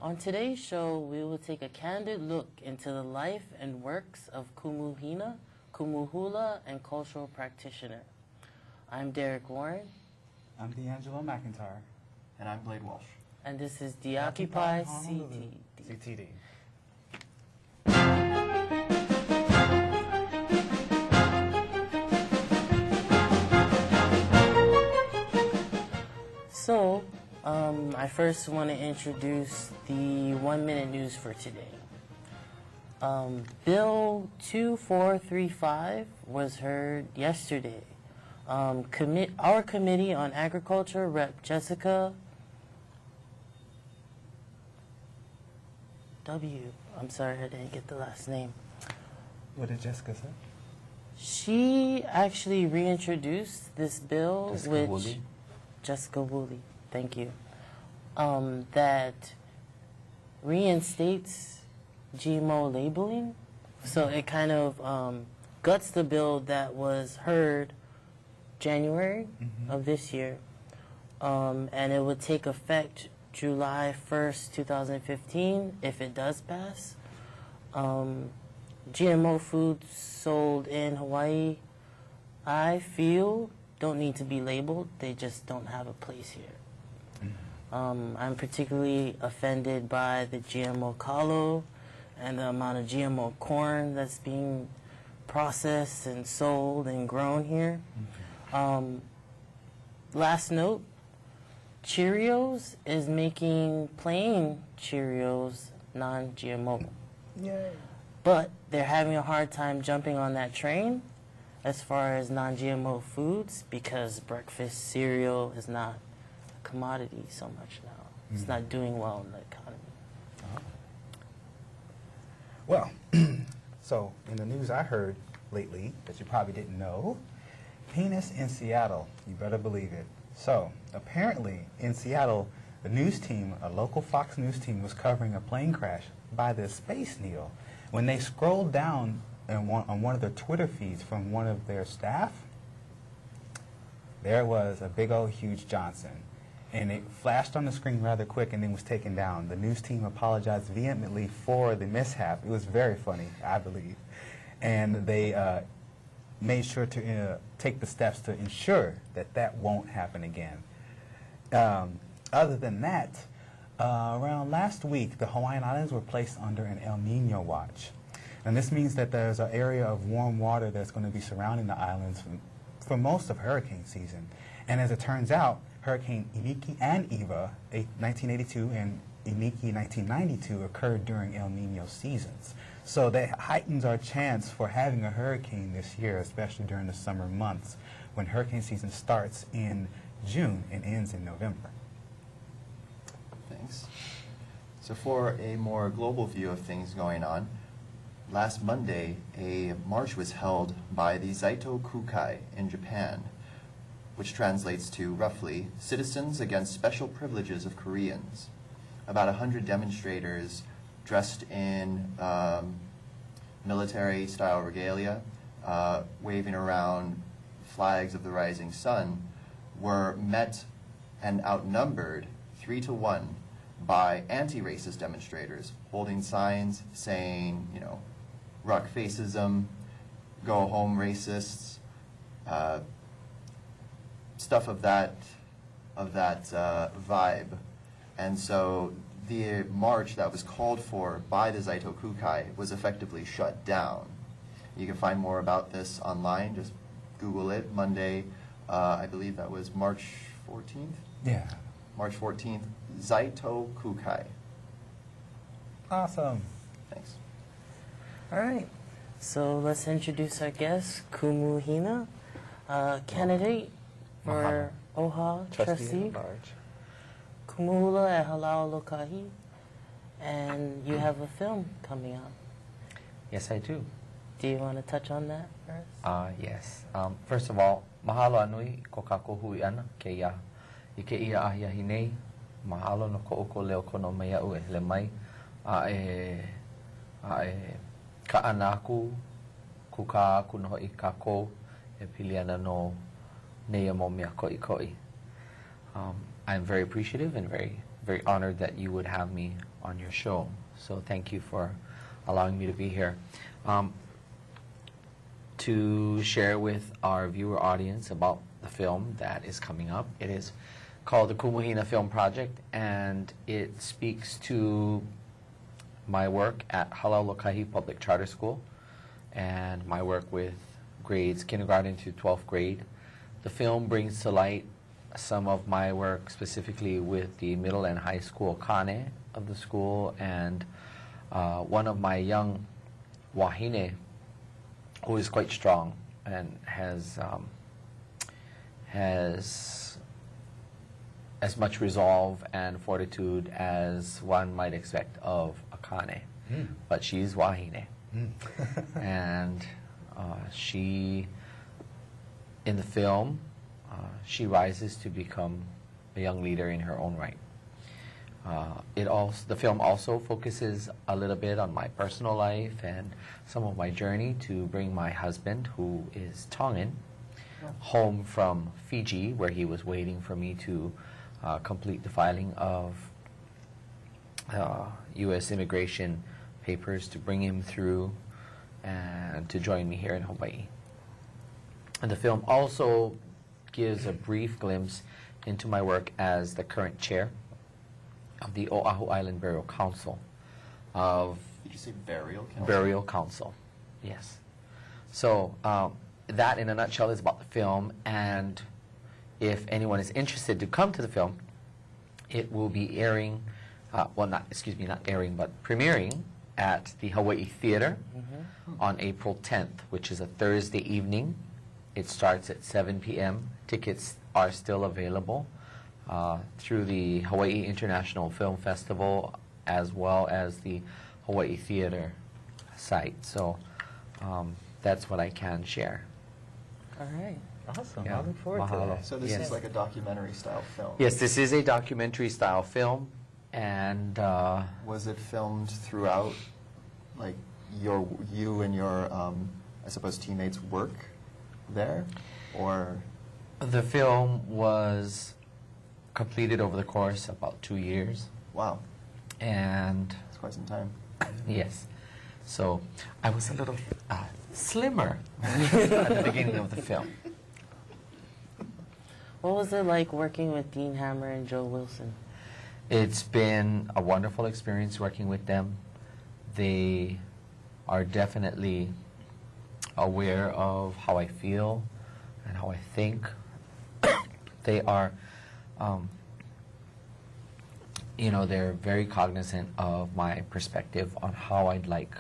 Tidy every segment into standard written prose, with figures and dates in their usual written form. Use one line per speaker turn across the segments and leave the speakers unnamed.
On today's show, we will take a candid look into the life and works of Kumu Hina, Kumu Hula, and cultural practitioner. I'm Derek Warren.
I'm D'Angelo McIntyre.
And I'm Blade Walsh.
And this is Deoccupy CTD.
CTD.
So, I first want to introduce the 1-minute news for today. Bill 2435 was heard yesterday. Our Committee on Agriculture, Rep. Jessica W. I'm sorry, I didn't get the last name.
What did Jessica say?
She actually reintroduced this bill, Jessica Woolley, thank you, that reinstates GMO labeling. So it kind of guts the bill that was heard January of this year, and it would take effect July 1st, 2015, if it does pass. GMO foods sold in Hawaii, I feel, don't need to be labeled. They just don't have a place here. I'm particularly offended by the GMO kalo and the amount of GMO corn that's being processed and sold and grown here. Last note, Cheerios is making plain Cheerios non-GMO.
Yay.
But they're having a hard time jumping on that train as far as non-GMO foods because breakfast cereal is not a commodity so much now. It's not doing well in the economy.
Well, so in the news I heard lately that you probably didn't know, penis in Seattle, you better believe it. So apparently in Seattle, the news team, a local Fox News team, was covering a plane crash by the Space Needle. When they scrolled down on one of their Twitter feeds from one of their staff, there was a big old huge Johnson. And it flashed on the screen rather quick and then was taken down. The news team apologized vehemently for the mishap. It was very funny, I believe. And they made sure to take the steps to ensure that that won't happen again. Other than that, around last week, the Hawaiian Islands were placed under an El Nino watch. And this means that there's an area of warm water that's going to be surrounding the islands for most of hurricane season. And as it turns out, Hurricane Iniki and Eva, 1982, and Iniki 1992 occurred during El Nino seasons. So that heightens our chance for having a hurricane this year, especially during the summer months, when hurricane season starts in June and ends in November.
Thanks. So for a more global view of things going on, last Monday, a march was held by the Zaito Kukai in Japan, which translates to, roughly, Citizens Against Special Privileges of Koreans. About 100 demonstrators dressed in military-style regalia, waving around flags of the rising sun, were met and outnumbered 3-1 by anti-racist demonstrators, holding signs saying, you know, rock fascism, go home racists, stuff of that vibe. And so the march that was called for by the Zaito Kukai was effectively shut down. You can find more about this online. Just Google it. Monday, I believe that was March 14th?
Yeah.
March 14th, Zaito Kukai.
Awesome.
Thanks.
All right, so let's introduce our guest, Kumu Hina, candidate for OHA trustee, Kumu Hula at Halau Lokahi, and you have a film coming out.
Yes, I do.
Do you want to touch on that first?
Yes. First of all, mahalo anui ko kako hui ana ke ia. I ke ia ahia hinei, mahalo no ko oko leo kono mea ue le mai, ka anaku, kuka aku no i kako, e piliana no nea mo mea koi koi. I'm very appreciative and very very honored that you would have me on your show. So thank you for allowing me to be here. To share with our viewer audience about the film that is coming up. It is called the Kumu Hina Film Project, and it speaks to my work at Halaulukahi Public Charter School and my work with grades kindergarten to 12th grade. The film brings to light some of my work specifically with the middle and high school kane of the school, and one of my young wahine who is quite strong and has as much resolve and fortitude as one might expect of a kane. But she's wahine. And she, in the film, she rises to become a young leader in her own right. The film also focuses a little bit on my personal life and some of my journey to bring my husband, who is Tongan, home from Fiji, where he was waiting for me to complete the filing of U.S. immigration papers to bring him through and to join me here in Hawaii. And the film also gives a brief glimpse into my work as the current chair of the Oahu Island Burial Council.
Did you say burial council?
Burial Council, yes. So that in a nutshell is about the film, and if anyone is interested to come to the film, it will be airing, not airing, but premiering at the Hawaii Theater on April 10th, which is a Thursday evening. It starts at 7 p.m. Tickets are still available through the Hawaii International Film Festival as well as the Hawaii Theater site. So that's what I can share.
All right.
Awesome.
Yeah.
I look forward to
Mahalo.
that.
So this
Yes.
is like a documentary style film.
Yes, this is a documentary style film, and
Was it filmed throughout, like you and your, I suppose, teammates' work there, or?
the film was completed over the course of about 2 years,
Wow,
and
it's quite some time.
yes, so I was a little slimmer at the beginning of the film.
What was it like working with Dean Hammer and Joe Wilson?
It's been a wonderful experience working with them. They are definitely aware of how I feel and how I think. They are, they're very cognizant of my perspective on how I'd like,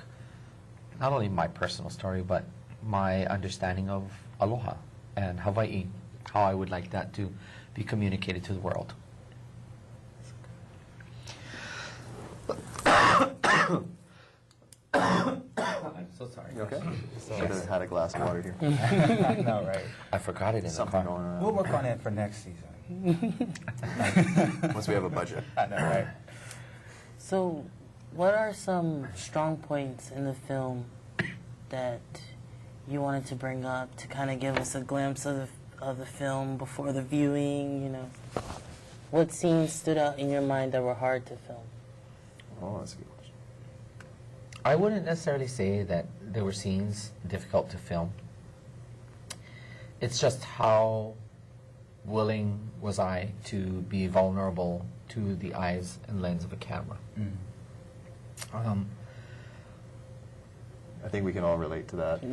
not only my personal story, but my understanding of aloha and Hawaii, how I would like that to be communicated to the world. I'm so sorry.
You okay?
So-
Should have had a glass of water here.
I know, right?
I forgot it in
Something
the car.
going
We'll
on.
work on it for next season.
Once we have a budget.
I know, right?
So, what are some strong points in the film that you wanted to bring up to kind of give us a glimpse of the film before the viewing? You know, what scenes stood out in your mind that were hard to film?
Oh, that's a good question.
I wouldn't necessarily say that there were scenes difficult to film. It's just how willing was I to be vulnerable to the eyes and lens of a camera.
I think we can all relate to that.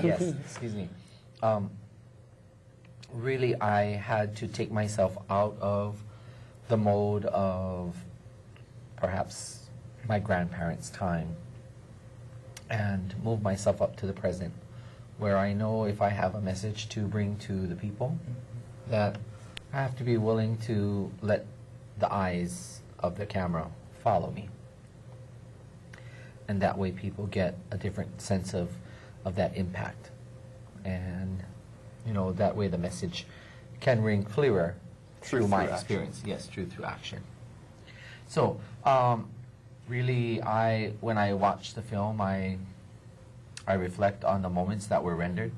Yes, excuse me. Really, I had to take myself out of the mode of perhaps my grandparents' time and move myself up to the present, where I know if I have a message to bring to the people, that I have to be willing to let the eyes of the camera follow me. And that way people get a different sense of that impact. And, that way the message can ring clearer through my
action.
experience. Yes, through action. So, really, when I watch the film, I reflect on the moments that were rendered.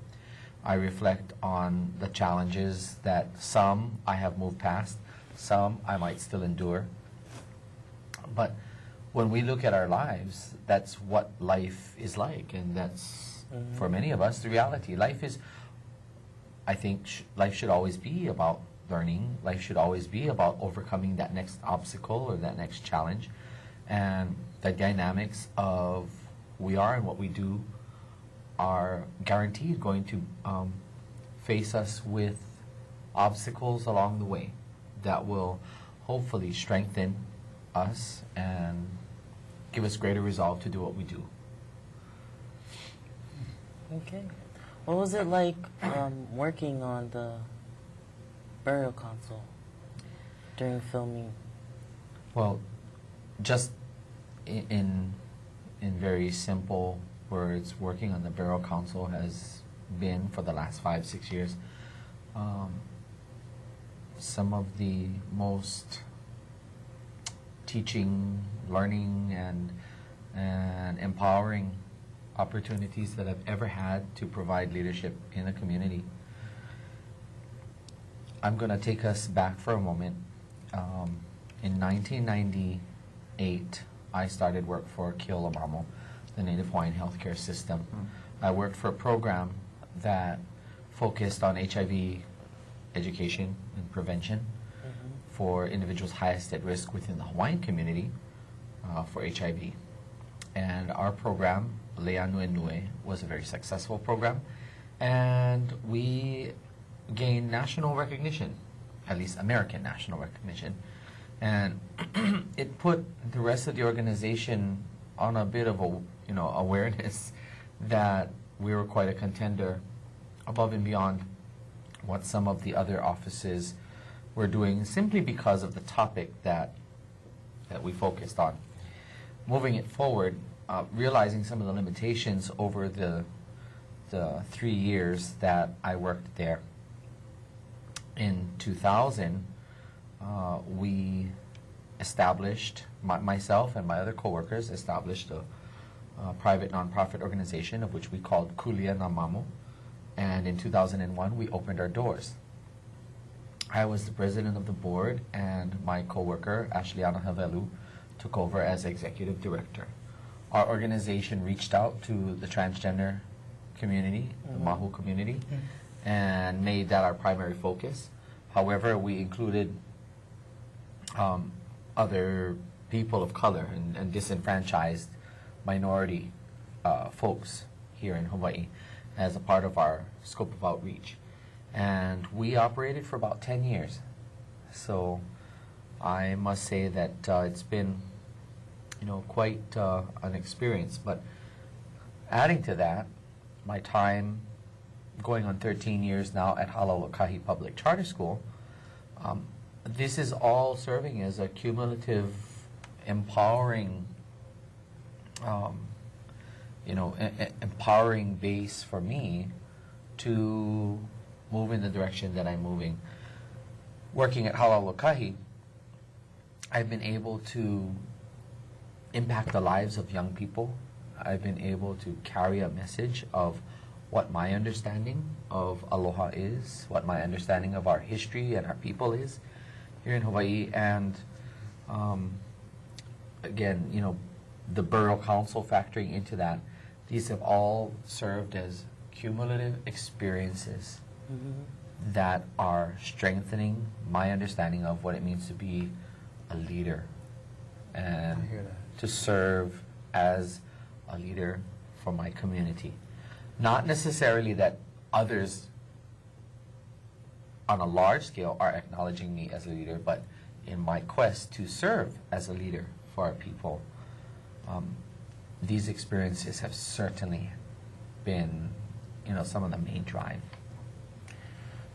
I reflect on the challenges that some I have moved past, Some I might still endure. But when we look at our lives, that's what life is like, and that's, for many of us, the reality. Life is, I think, life should always be about learning. Life should always be about overcoming that next obstacle or that next challenge. And the dynamics of who we are and what we do are guaranteed going to face us with obstacles along the way that will hopefully strengthen us and give us greater resolve to do what we do.
Okay. What was it like working on the burial console during filming?
Well, just in very simple words, working on the burial console has been, for the last 5-6 years, some of the most teaching, learning, and empowering opportunities that I've ever had to provide leadership in a community. I'm going to take us back for a moment. In 1998, I started work for Keolamamo, the Native Hawaiian healthcare system. I worked for a program that focused on HIV education and prevention for individuals highest at risk within the Hawaiian community for HIV. And our program, Lea Nue Nue, was a very successful program, and we gained national recognition, at least American national recognition. And it put the rest of the organization on a bit of a, awareness that we were quite a contender above and beyond what some of the other offices were doing, simply because of the topic that we focused on. Moving it forward, realizing some of the limitations over the 3 years that I worked there. In 2000, we established, myself and my other coworkers established a private nonprofit organization of which we called Kulia Namamu. And in 2001, we opened our doors. I was the president of the board, and my coworker, Ashliana Havelu, took over as executive director. Our organization reached out to the transgender community, the Mahu community, and made that our primary focus. However, we included other people of color and disenfranchised minority folks here in Hawaii as a part of our scope of outreach. And we operated for about 10 years. So I must say that it's been, quite an experience. But adding to that, my time going on 13 years now at Halalokahi Public Charter School, this is all serving as a cumulative, empowering, empowering base for me to move in the direction that I'm moving. Working at Halalokahi, I've been able to impact the lives of young people. I've been able to carry a message of what my understanding of aloha is, what my understanding of our history and our people is here in Hawaii. And again, the borough council factoring into that, these have all served as cumulative experiences that are strengthening my understanding of what it means to be a leader and to serve as a leader for my community. Not necessarily that others on a large scale are acknowledging me as a leader, but in my quest to serve as a leader for our people, these experiences have certainly been, some of the main drive.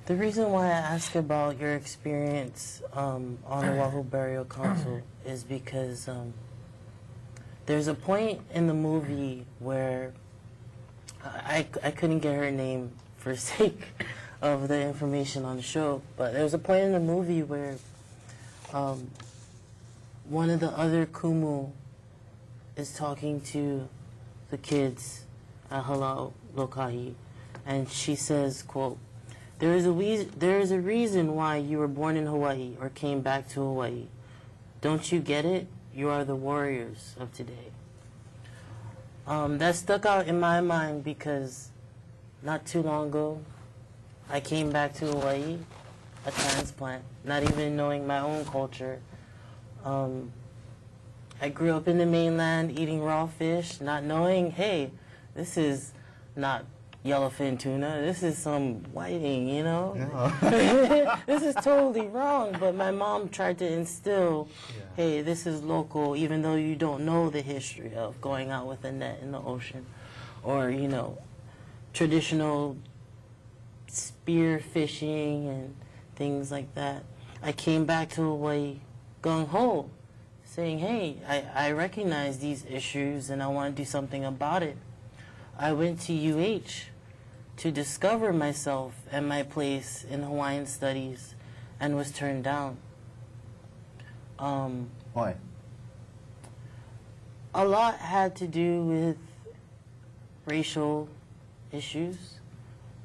The reason why I ask about your experience on the Oahu Burial Council is because there's a point in the movie where I couldn't get her name for sake of the information on the show, but there's a point in the movie where one of the other Kumu is talking to the kids at Halalokahi, and she says, quote, There is a reason why you were born in Hawaii or came back to Hawaii. Don't you get it? You are the warriors of today. That stuck out in my mind because not too long ago, I came back to Hawaii, a transplant, not even knowing my own culture. I grew up in the mainland eating raw fish, not knowing, hey, this is not yellowfin tuna, this is some whiting, you know? No. This is totally wrong, but my mom tried to instill, hey, this is local, even though you don't know the history of going out with a net in the ocean, or, you know, traditional spear fishing and things like that. I came back to Hawaii gung-ho, saying, hey, I recognize these issues and I want to do something about it. I went to UH to discover myself and my place in Hawaiian studies and was turned down.
Why?
A lot had to do with racial issues.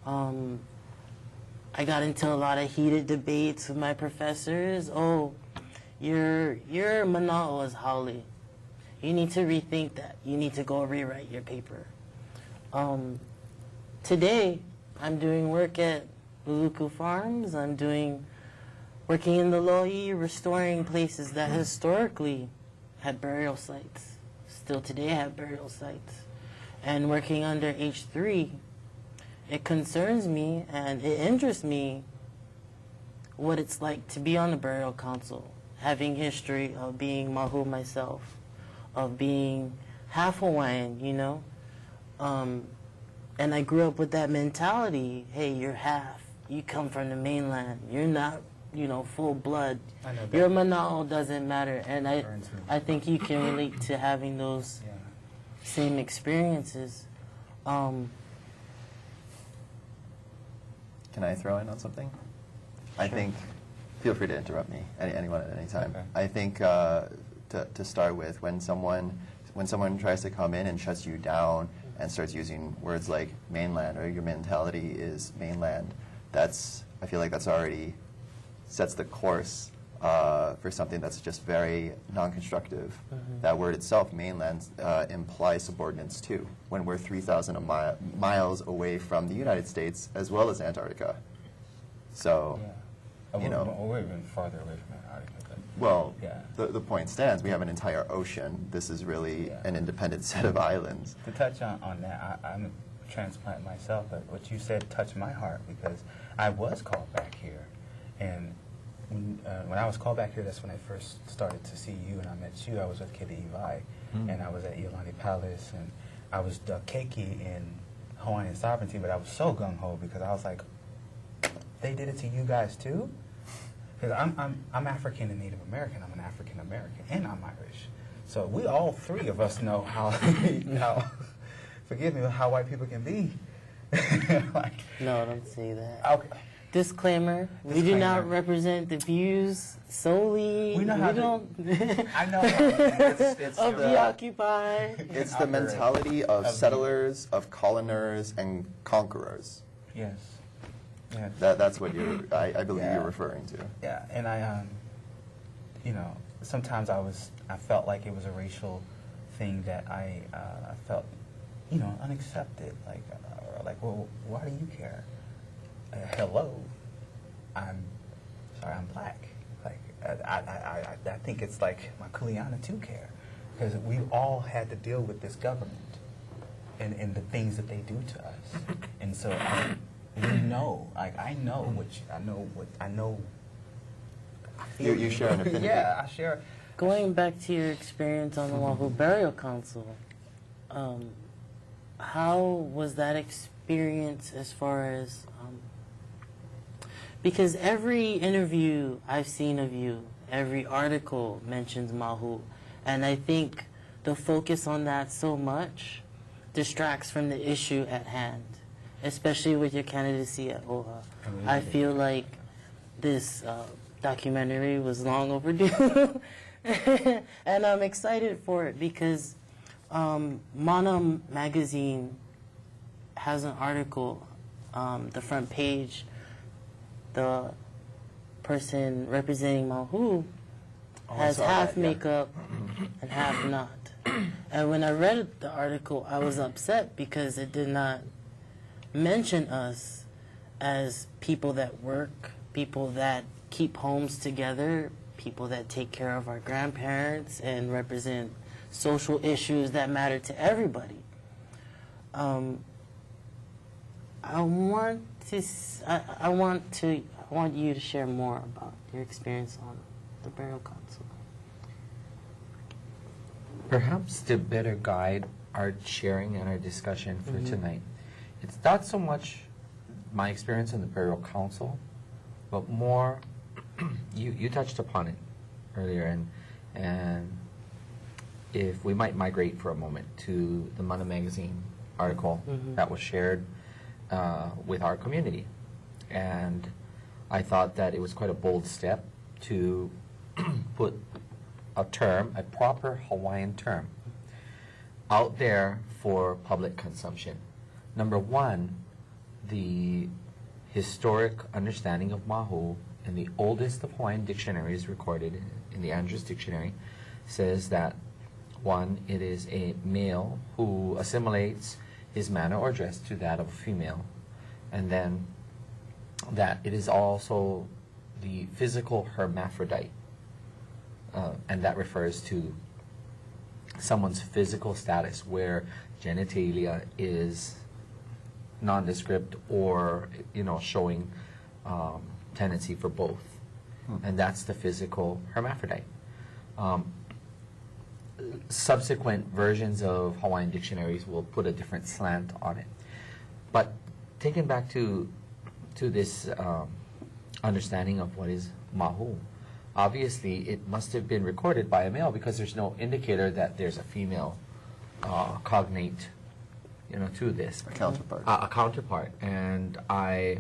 I got into a lot of heated debates with my professors. Oh, your mana'o is haole. You need to rethink that. You need to go rewrite your paper. Today, I'm doing work at Luluku Farms. I'm working in the Lo'i, restoring places that historically had burial sites. Still today have burial sites. And working under H3, it concerns me and it interests me what it's like to be on the burial council, having history of being mahu myself, of being half Hawaiian, you know? And I grew up with that mentality, hey, you're half, you come from the mainland, you're not, you know, full blood. Your mana'o doesn't matter. And I think you can relate to having those same experiences.
Can I throw in on something? I think, feel free to interrupt me, anyone at any time. Okay. I think to start with, when someone tries to come in and shuts you down and starts using words like mainland or your mentality is mainland, I feel like that's already sets the course for something that's just very non-constructive. Mm-hmm. That word itself, mainland, implies subordinates too, when we're 3,000 miles away from the United States as well as Antarctica. So,
you know. We're even farther away from Antarctica.
Well, the point stands. We have an entire ocean. This is really an independent set of islands.
To touch on that, I'm a transplant myself, but what you said touched my heart because I was called back here. And when I was called back here, that's when I first started to see you, and I met you. I was with Ke'I'ai, and I was at Iolani Palace, and I was the keiki in Hawaiian sovereignty, but I was so gung-ho because I was like, they did it to you guys too? Because I'm African and Native American. I'm an African American, and I'm Irish. So we all three of us know how forgive me, how white people can be.
No, don't say that.
Okay.
Disclaimer, we do not represent the views solely.
We know how I know.
It's
of Deoccupy.
It's the mentality of settlers, of coloners, and conquerors.
Yes. Yes.
That's what I believe you're referring to.
Yeah, and I, you know, sometimes I felt like it was a racial thing that I felt, you know, unaccepted. Like, well, why do you care? Hello, I'm black. Like, I think it's like my kuleana too care, because we all had to deal with this government and the things that they do to us, and so we know. Like, I know.
You share an affinity.
Yeah, I share.
Going back to your experience on the Oahu Burial Council, how was that experience as far as? Because every interview I've seen of you, every article mentions Mahu, and I think the focus on that so much distracts from the issue at hand, especially with your candidacy at OHA. I feel like this documentary was long overdue, and I'm excited for it because Mana magazine has an article, the front page, the person representing Mahu
I
has
saw
half
that, yeah.
makeup and half not. And when I read the article, I was upset because it did not mention us as people that work, people that keep homes together, people that take care of our grandparents and represent social issues that matter to everybody. I want you to share more about your experience on the Borough Council.
Perhaps to better guide our sharing and our discussion for tonight, it's not so much my experience in the Borough Council, but more, you touched upon it earlier, and if we might migrate for a moment to the Mana Magazine article that was shared with our community. And I thought that it was quite a bold step to put a proper Hawaiian term out there for public consumption. Number one, the historic understanding of Mahu in the oldest of Hawaiian dictionaries recorded in the Andrews Dictionary says that, one, it is a male who assimilates his manner or dress to that of a female, and then that it is also the physical hermaphrodite, and that refers to someone's physical status where genitalia is nondescript or showing tendency for both, and that's the physical hermaphrodite. Subsequent versions of Hawaiian dictionaries will put a different slant on it, but taken back to this understanding of what is Mahu, obviously it must have been recorded by a male because there's no indicator that there's a female cognate, to this.
A counterpart.
A counterpart. And I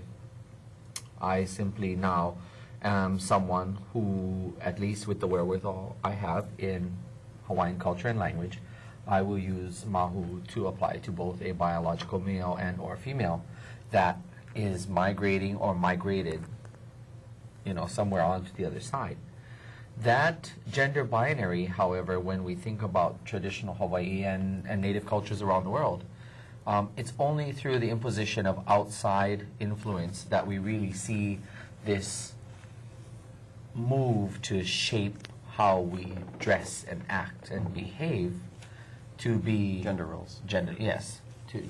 simply now am someone who, at least with the wherewithal I have in Hawaiian culture and language, I will use Mahu to apply to both a biological male and or female that is migrating or migrated, somewhere onto the other side. That gender binary, however, when we think about traditional Hawaii and native cultures around the world, it's only through the imposition of outside influence that we really see this move to shape how we dress and act and behave to be
Gender roles.
Yes,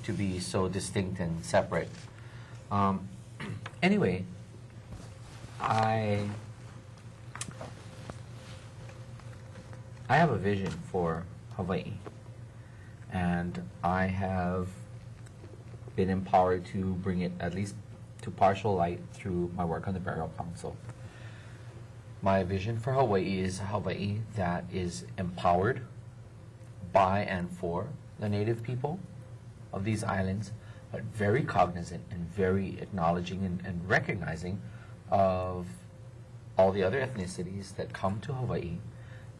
to be so distinct and separate. Anyway, I have a vision for Hawaii, and I have been empowered to bring it at least to partial light through my work on the Borough Council. My vision for Hawaii is a Hawaii that is empowered by and for the native people of these islands, but very cognizant and very acknowledging and recognizing of all the other ethnicities that come to Hawaii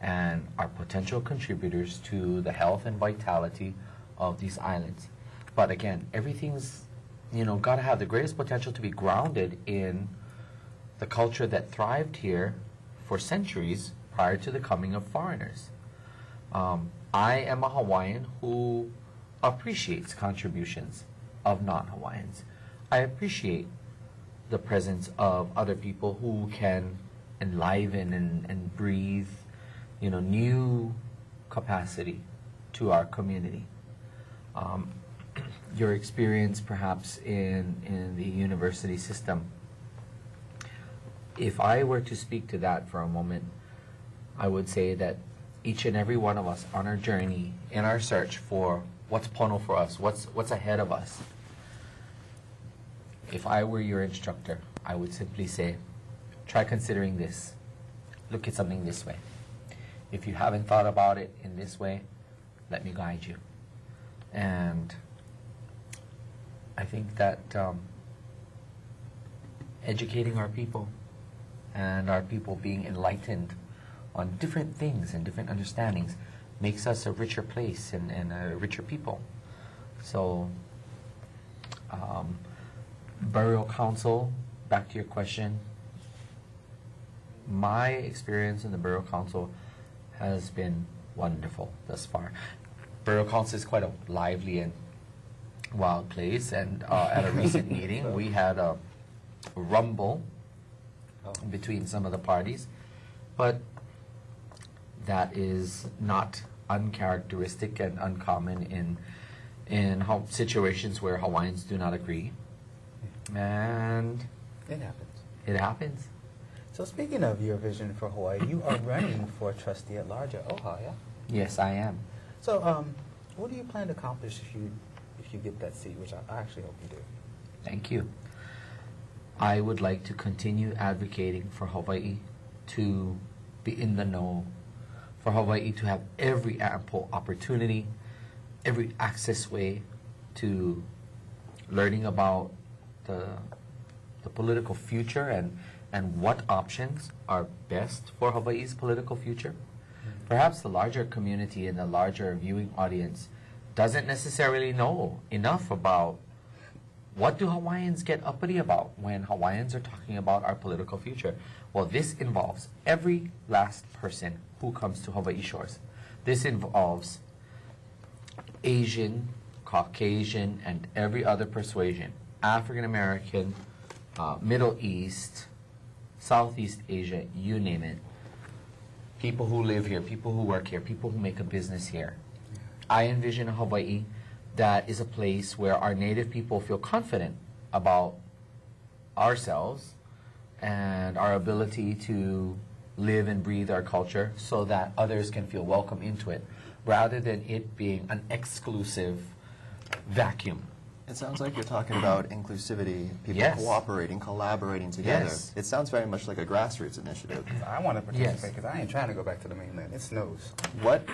and are potential contributors to the health and vitality of these islands. But again, everything's, got to have the greatest potential to be grounded in the culture that thrived here for centuries prior to the coming of foreigners. I am a Hawaiian who appreciates contributions of non-Hawaiians. I appreciate the presence of other people who can enliven and breathe, new capacity to our community. Your experience perhaps in the university system, if I were to speak to that for a moment, I would say that each and every one of us on our journey, in our search for what's pono for us, what's ahead of us, if I were your instructor, I would simply say, try considering this. Look at something this way. If you haven't thought about it in this way, let me guide you. And I think that educating our people and our people being enlightened on different things and different understandings makes us a richer place and a richer people. So, Burial Council back to your question, my experience in the Borough Council has been wonderful thus far. Borough Council is quite a lively and wild place, and at a recent meeting we had a rumble between some of the parties, but that is not uncharacteristic and uncommon in situations where Hawaiians do not agree, and
It happens.
it happens.
So speaking of your vision for Hawaii, you are running for trustee at large at OHA, yeah?
Yes, I am.
So what do you plan to accomplish if you get that seat, which I actually hope you do?
Thank you. I would like to continue advocating for Hawaii to be in the know, for Hawaii to have every ample opportunity, every access way to learning about the political future and what options are best for Hawaii's political future. Perhaps the larger community and the larger viewing audience doesn't necessarily know enough about what do Hawaiians get uppity about when Hawaiians are talking about our political future. Well, this involves every last person who comes to Hawaii shores. This involves Asian, Caucasian, and every other persuasion, African American, Middle East, Southeast Asia, you name it. People who live here, people who work here, people who make a business here. I envision a Hawaii that is a place where our native people feel confident about ourselves and our ability to live and breathe our culture so that others can feel welcome into it, rather than it being an exclusive vacuum.
It sounds like you're talking about inclusivity, people
Yes.
cooperating, collaborating together.
Yes.
It sounds very much like a grassroots initiative.
I want to participate
Yes.
because I ain't trying to go back to the mainland. It snows.
What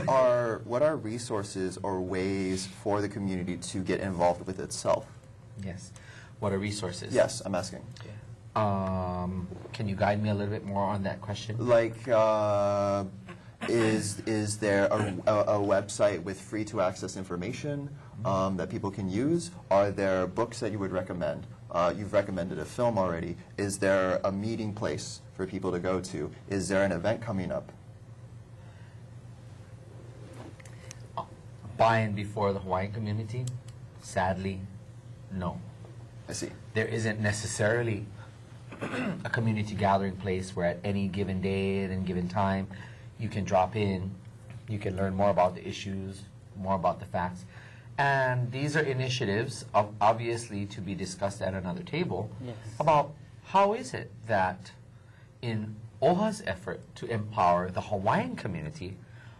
are resources or ways for the community to get involved with itself?
Yes. What are resources?
Yes, I'm asking.
Can you guide me a little bit more on that question?
Like, is there a website with free to access information that people can use? Are there books that you would recommend? You've recommended a film already. Is there a meeting place for people to go to? Is there an event coming up?
By and before the Hawaiian community? Sadly, no.
I see.
There isn't necessarily a community gathering place where at any given day and given time you can drop in, you can learn more about the issues, more about the facts. And these are initiatives, obviously, to be discussed at another table,
Yes.
about how is it that in OHA's effort to empower the Hawaiian community,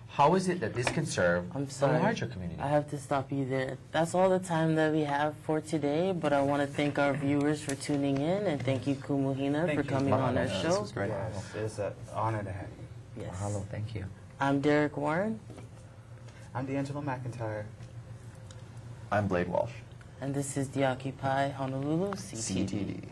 how is it that this can serve
I'm
the
sorry.
larger community?
I have to stop you there. That's all the time that we have for today, but I want to thank our viewers for tuning in, and thank you, Kumu Hina,
Thank
for
you.
coming on our
This
show.
was great.
Yes, it's an honor to have you.
Yes.
Hello, thank you.
I'm Derek Warren,
I'm D'Angelo McIntyre.
I'm Blade Walsh.
and this is Deoccupy Honolulu CTD.
CTD.